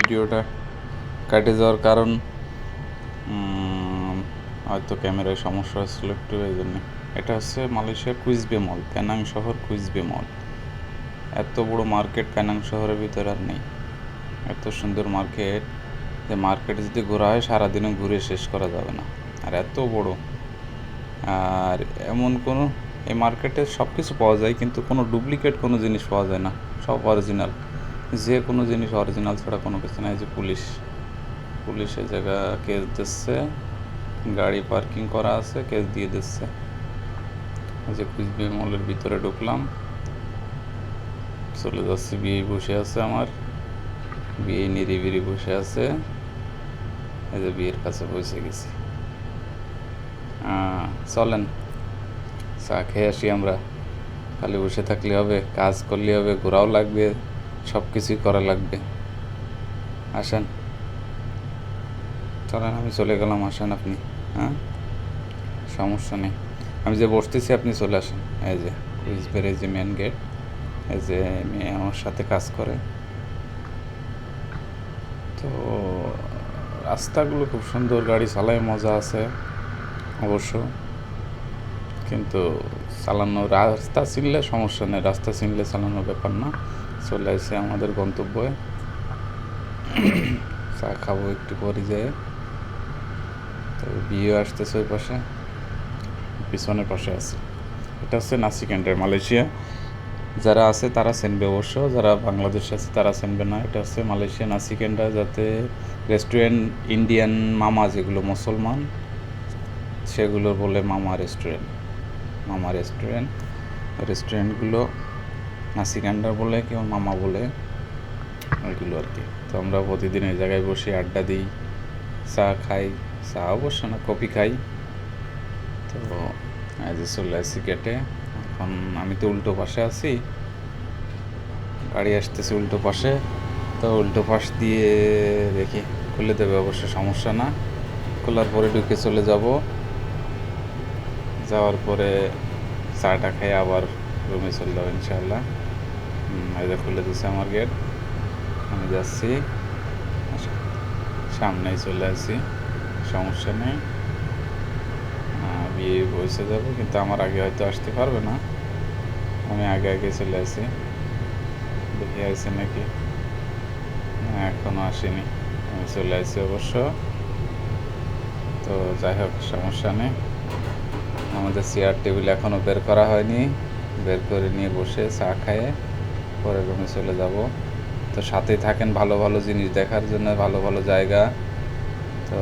ভিডিওটা কাটে যাওয়ার কারণ হয়তো ক্যামেরায় সমস্যা হচ্ছিলো একটু, এই জন্যে। এটা হচ্ছে মালয়েশিয়ার কুইজবে মল, পেনাং শহর কুইজবে মল। এত বড় মার্কেট পেনাং শহরের ভিতরে আর নেই। এত সুন্দর মার্কেট যে মার্কেটে যদি ঘোরা হয় সারাদিনও ঘুরে শেষ করা যাবে না, আর এত বড়। আর এমন কোনো, এই মার্কেটে সব কিছু পাওয়া যায় কিন্তু কোনো ডুপ্লিকেট কোনো জিনিস পাওয়া যায় না, সব অরিজিনাল। যে কোনো জিনিস অরিজিনাল ছাড়া কোনো কিছু নাই। যে পুলিশের জায়গা কেস দিচ্ছে, গাড়ি পার্কিং করা আছে, কেস দিয়ে দিচ্ছে। যে কুচবি মলের ভিতরে ঢুকলাম, চলে যাচ্ছি। বিয়ে বসে আছে, আমার বিয়ে নিরিবিরি বসে আছে। এই যে বিয়ের কাছে পৌঁছে গেছি। চলেন চা খেয়ে আসি আমরা। খালি বসে থাকলে হবে? কাজ করলে হবে, ঘোরাও লাগবে, সব কিছুই করা লাগবে। আসেন, চলেন, আমি চলে গেলাম, আসেন আপনি। হ্যাঁ, সমস্যা নেই, আমি যে বসতেছি আপনি চলে আসেন। এই যে কুইজবের এই যে মেন গেট, এই যে মেয়ে আমার সাথে কাজ করে। তো রাস্তাগুলো খুব সুন্দর, গাড়ি চালায় মজা আছে অবশ্য, কিন্তু চালানো, রাস্তা চিনলে সমস্যা নেই, রাস্তা চিনলে চালানোর ব্যাপার না। চলে আসে আমাদের গন্তব্যে। চা খাবো একটু পরে যেয়ে। তো বিয়ে আসতেছে ওই পাশে, পিছনের পাশে আছে। এটা হচ্ছে নাসি ক্যান্টার, মালয়েশিয়া। যারা আছে তারা চেনবে অবশ্য, যারা বাংলাদেশে আছে তারা চেনবে না। এটা হচ্ছে মালয়েশিয়া নাসি ক্যান্টার, যাতে রেস্টুরেন্ট, ইন্ডিয়ান মামা যেগুলো মুসলমান, সেগুলো বলে মামা রেস্টুরেন্ট। মামা রেস্টুরেন্ট, রেস্টুরেন্টগুলো নাসি ক্যান্টার বলে, কেউ মামা বলে, ওইগুলো আর কি। তো আমরা প্রতিদিন এই জায়গায় বসে আড্ডা দিই, চা খাই, চা অবশ্য না, কফি খাই। তো এই যে চলে আসছি গেটে। এখন আমি তো উল্টো পাশে আছি, গাড়ি আসতেছে উল্টো পাশে। তো উল্টো পাশ দিয়ে দেখি খুলে দেবে, অবশ্য সমস্যা না। খোলার পরে ঢুকে চলে যাব। যাওয়ার পরে চাটা খেয়ে আবার রুমে চলে যাবো ইনশাআল্লাহ। এই যে খুলে দিচ্ছে আমার গেট, আমি যাচ্ছি, সামনেই চলে আসি, সমস্যা নেই। বিয়ে পৌঁছে যাবো, কিন্তু আমার আগে হয়তো আসতে পারবে না, আমি আগে আগে চলে আসি। দেখি আসছে নাকি, এখনও আসেনি, আমি চলে আসি অবশ্য। তো যাই হোক, সমস্যা নেই। আমাদের চেয়ার টেবিল এখনও বের করা হয়নি, বের করে নিয়ে বসে চা খায়ে পরে রুমে চলে যাব। তো সাথেই থাকেন ভালো ভালো জিনিস দেখার জন্য, ভালো ভালো জায়গা। তো